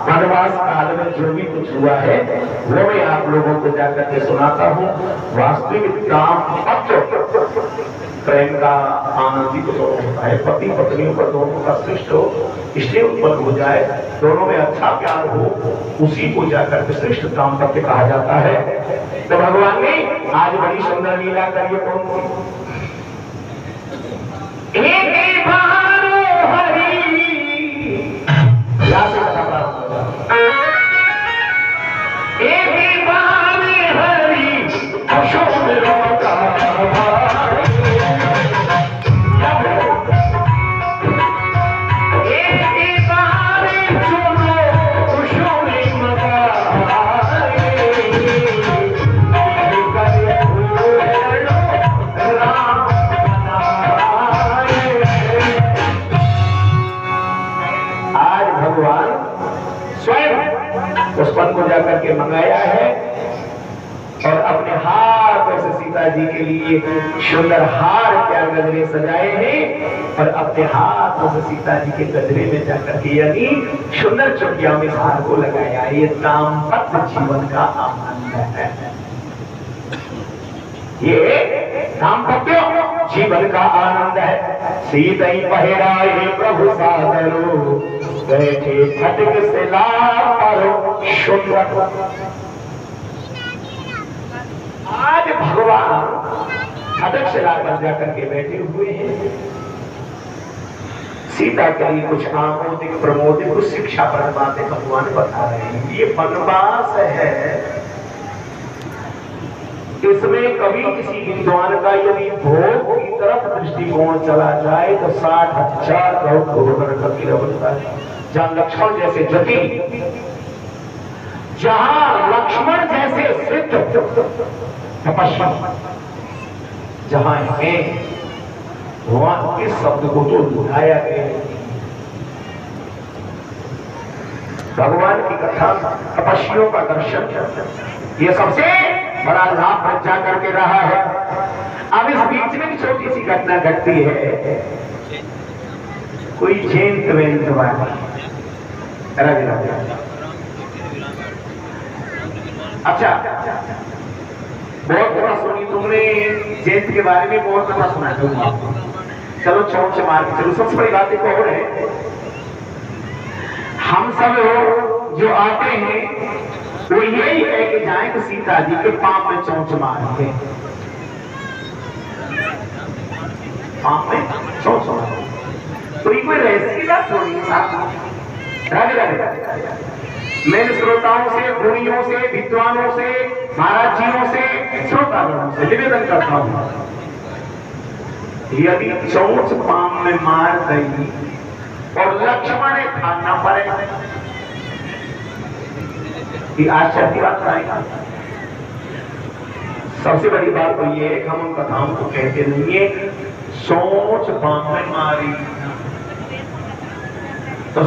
S1: वनवास काल में जो भी कुछ हुआ है वो मैं आप लोगों को जाकर के सुनाता हूँ। वास्तविक दाम्पत्य प्रेम का आनंद ही तो दोनों होता है, पति पत्नियों पर दोनों का श्रेष्ठ हो, इसलिए उत्पन्न हो जाए, दोनों में अच्छा प्यार हो, उसी को जाकर के श्रेष्ठ दाम्पत्य कहा जाता है। तो भगवान ने आज बड़ी सुंदर लीला करी। कौन सी? एक हरी या से कथा प्रारंभ हो जाता। एक हरी अशोक को जाकर के मंगाया है और अपने हाथ से सीता जी के लिए सुंदर हार क्या गजरे सजाए हैं और अपने हाथ से सीता जी के गजरे में जाकर के यानी सुंदर चुटिया में हार को लगाया। ये दाम्पत्य जीवन का आनंद है, ये दाम्पत्य जीवन का आनंद है। सीता पहराए प्रभु सादरो बैठे फटक से आज भगवान फटक से लाकर जाकर के बैठे हुए हैं। सीता के लिए कुछ आमोदिक प्रमोदिक कुछ शिक्षा पर बातें भगवान बता रहे हैं। ये वनवास है, इसमें कभी किसी विद्वान का यदि भोग की तरफ दृष्टिकोण चला जाए तो 60,000 किलो बनता है। जहां लक्ष्मण जैसे जटिल, जहां लक्ष्मण जैसे सिद्ध तपस्या जहां है वहां के शब्द को तो उठाया गया। भगवान की कथा, तपस्वियों का दर्शन, ये सबसे बड़ा लाभ बचा करके रहा है। अब इस बीच में छोटी सी घटना घटती है। कोई जयंत वेंत वाला अच्छा, बहुत कथा सुनी तुमने जयंत के बारे में, बहुत कथा सुना दूंगा आपको। चलो चौक से मार के चलो। सबसे बड़ी बात एक और है, हम सब जो आते हैं वो यही है कि जाए कि सीता जी के पांव में चौंच मार के, पांव में चौंच मार। तो ये कोई रहस्य की बात थोड़ी है। राधे राधे। मैंने श्रोताओं से, गुणियों से, विद्वानों से, महाराज जियों से, श्रोतागणों से निवेदन करता हूं, यदि चौंच पांव में मार गई और लक्ष्मण ने खाना पड़े, आश्चर्य की बात आएगा। सबसे बड़ी बात तो ये है कि हम उन कथाओं को कहते नहीं है, सोच पांव में मारी तो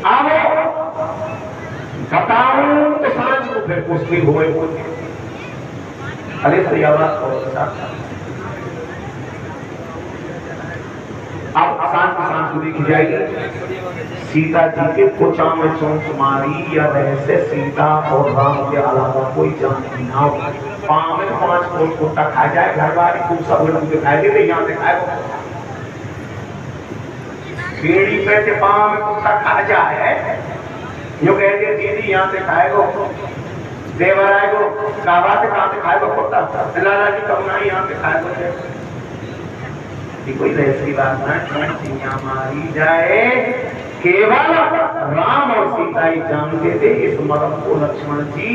S1: अब बताऊं तो सांझ को फिर कुश्ती हुए। अरे सही आवाज आपको देखी जाएगी। सीता जी के कोचा में चोंच मारी या रहस्य सीता और राम के अलावा कोई जान नहीं ना हो। पाँव में 5 कोट कुत्ता खा जाए, घर वाली खूब सब लोग दिखाई दे, यहाँ से खाए बेड़ी पे के पाँव में कुत्ता खा जाए, जो कहते दीदी यहाँ से खाएगो, देवर आएगो, कहाँ से खाएगो कुत्ता, लाला जी कब ना यहाँ से खाएगो। कोई ऐसी बात ना चिड़िया मारी जाए, केवल राम और सीता ही जानते थे इस मर्म को लक्ष्मण जी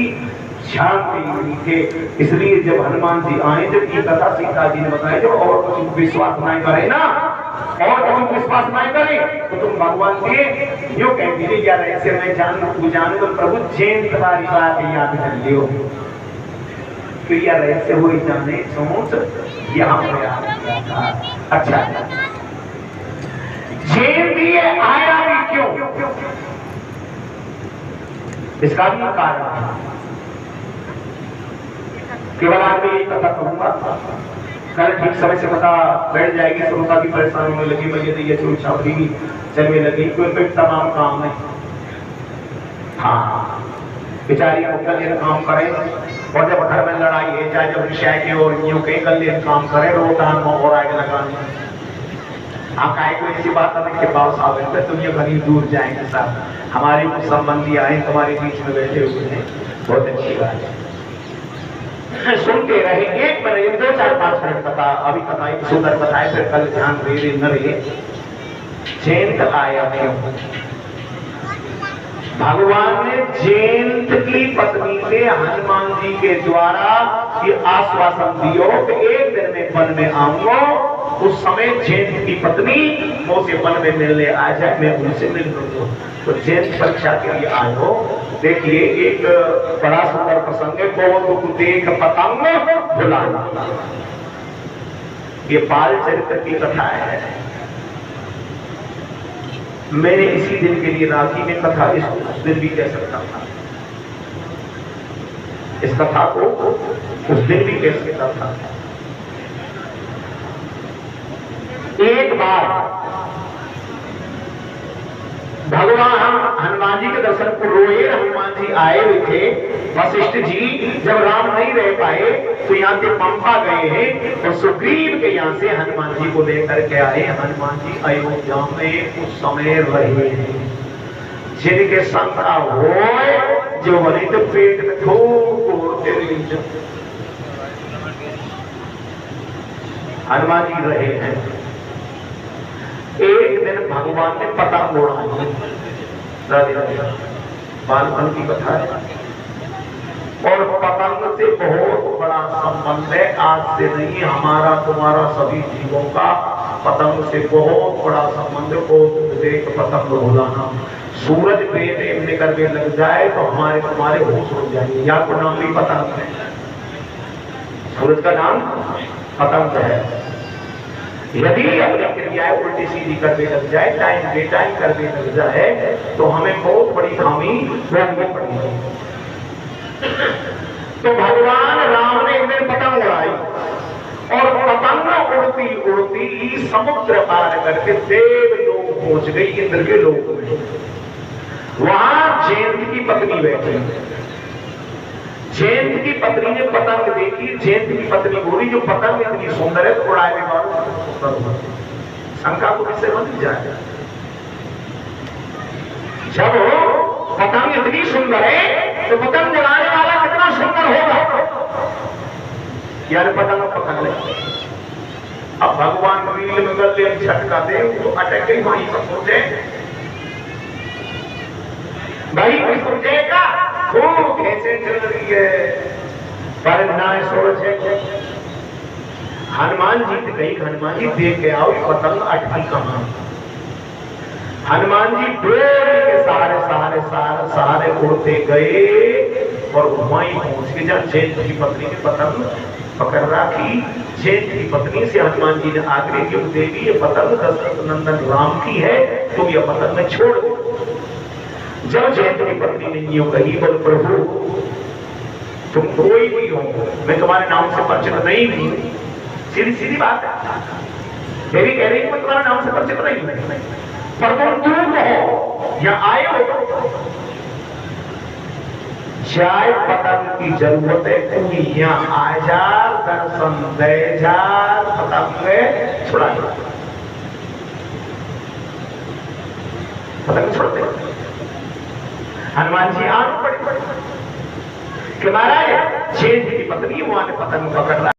S1: जानते नहीं थे। इसलिए जब हनुमान जी आए, जब ये कथा सीता जी ने बताई, जब और कुछ विश्वास नहीं करे ना, और कुछ विश्वास नहीं करे तो तुम भगवान के यो कह दीजिए यार ऐसे मैं जान तो प्रभु जैन तुम्हारी बात याद कर लियो, तो यार ऐसे हो जाने सोच यहाँ पे आ गया था। अच्छा जैन दिए आया भी क्यों, इसका भी कारण केवल आज मैं कथा कहूंगा, कल ठीक समय से पता बैठ जाएगी, श्रोता भी परेशान होने लगी, मैं ये छावड़ी चलने लगी, कोई तमाम काम नहीं। हाँ बेचारी कल काम करें, और जब घर में लड़ाई है, चाहे जब विषय के और यूं के कल काम करें, रोटान और आगे लगाने कोई ऐसी बात नहीं के पास आवे तुम ये कहीं दूर जाएंगे साहब, हमारे कुछ संबंधी आए तुम्हारे बीच में बैठे हुए हैं, बहुत अच्छी बात है, सुनते रहेंगे। पर 2-4-5 मिनट कथा अभी कथा एक सुंदर कथा है, फिर कल ध्यान दे न रहे। जयंत आया क्यों, भगवान ने जयंत की पत्नी से हनुमान जी के द्वारा ये आश्वासन दियो कि एक दिन में वन में आऊंगा, उस समय जयंत की पत्नी मुझसे वन में मिलने आ जाए, मैं उनसे मिल लूंगा। तो जयंत परीक्षा के लिए आयो। देखिए एक बड़ा सुंदर प्रसंग है, को देख पतंग बुलाना, ये बाल चरित्र की कथा है। मैंने इसी दिन के लिए राखी में कथा इस दिन भी कह सकता था, इस कथा को उस दिन भी कह सकता था। एक बार भगवान हनुमान जी के दर्शन को रोए, हनुमान जी आए हुए थे, वशिष्ठ जी जब राम नहीं रह पाए तो यहाँ से पंपा गए हैं और सुग्रीव के यहाँ से हनुमान जी को लेकर के आए। हनुमान जी अयोध्या में उस समय रहे हैं, जिनके शंका हो जो बने तो पेट में हनुमान जी रहे हैं। एक दिन भगवान ने पतंग उड़ाई, बालपन की कथा है, और पतंग से बहुत बड़ा संबंध है, आज से नहीं हमारा तुम्हारा सभी जीवों का पतंग से बहुत बड़ा संबंध है। देख पतंग उड़ाना, सूरज पे निकल के लग जाए तो हमारे तुम्हारे होश उड़ जाएंगे। या को नाम भी पतंग है, सूरज का नाम पतंग है। यदि अपनी क्रियाएं उल्टी सीधी करने लग जाए, टाइम बेटाइम करने लग जाए, तो हमें बहुत बड़ी खामी भोगनी पड़ेगी। तो भगवान राम ने एक दिन पतंग उड़ाई, और पतंग उड़ती उड़ती समुद्र पार करके देव लोग पहुंच गई, इंद्र के लोग में। वहां जयंत की पत्नी बैठी, जयंत की पत्नी ने पतंग देखी, जयंत की पत्नी बोली जो पतंग इतनी सुंदर है तो उड़ाने वाला शंका को किससे बन जाए। जब पतंग इतनी सुंदर है तो पतंग उड़ाने वाला कितना सुंदर होगा, यार पतंग पकड़ ले। अब भगवान रील में गले झटका दे तो अटक गई, वहीं सब सोचे भाई सोचेगा खूब कैसे चल रही है, पर ना सोच है। हनुमान जी से कही, हनुमान जी देख के आओ पतंग अटकी कहाँ। हनुमान जी डोरी के सहारे सहारे सहारे सहारे उड़ते गए और वहीं पहुंच के जब जयंत की पत्नी ने पतंग पकड़ रखी। जयंत की पत्नी से हनुमान जी ने आग्रह किया, देवी ये पतंग दशरथ नंदन राम की है, तुम ये पतंग में छोड़ दो। जब जयंत की पत्नी ने यूं कही, बोल प्रभु तुम कोई भी हो, मैं तुम्हारे नाम से परिचित नहीं हूं। सीधी सीधी बात है, देवी कह रही मैं तुम्हारे नाम से परिचित नहीं हूं। पर तुम दूर हो या आए हो, चाय पतंग की जरूरत है, क्योंकि यहाँ आ जा दर्शन दे जा पतंग छुड़ा जा, पतंग छोड़ते। हनुमान जी आग पड़े कि महाराज शेष की पत्नी वहां ने पतंग पकड़ रहा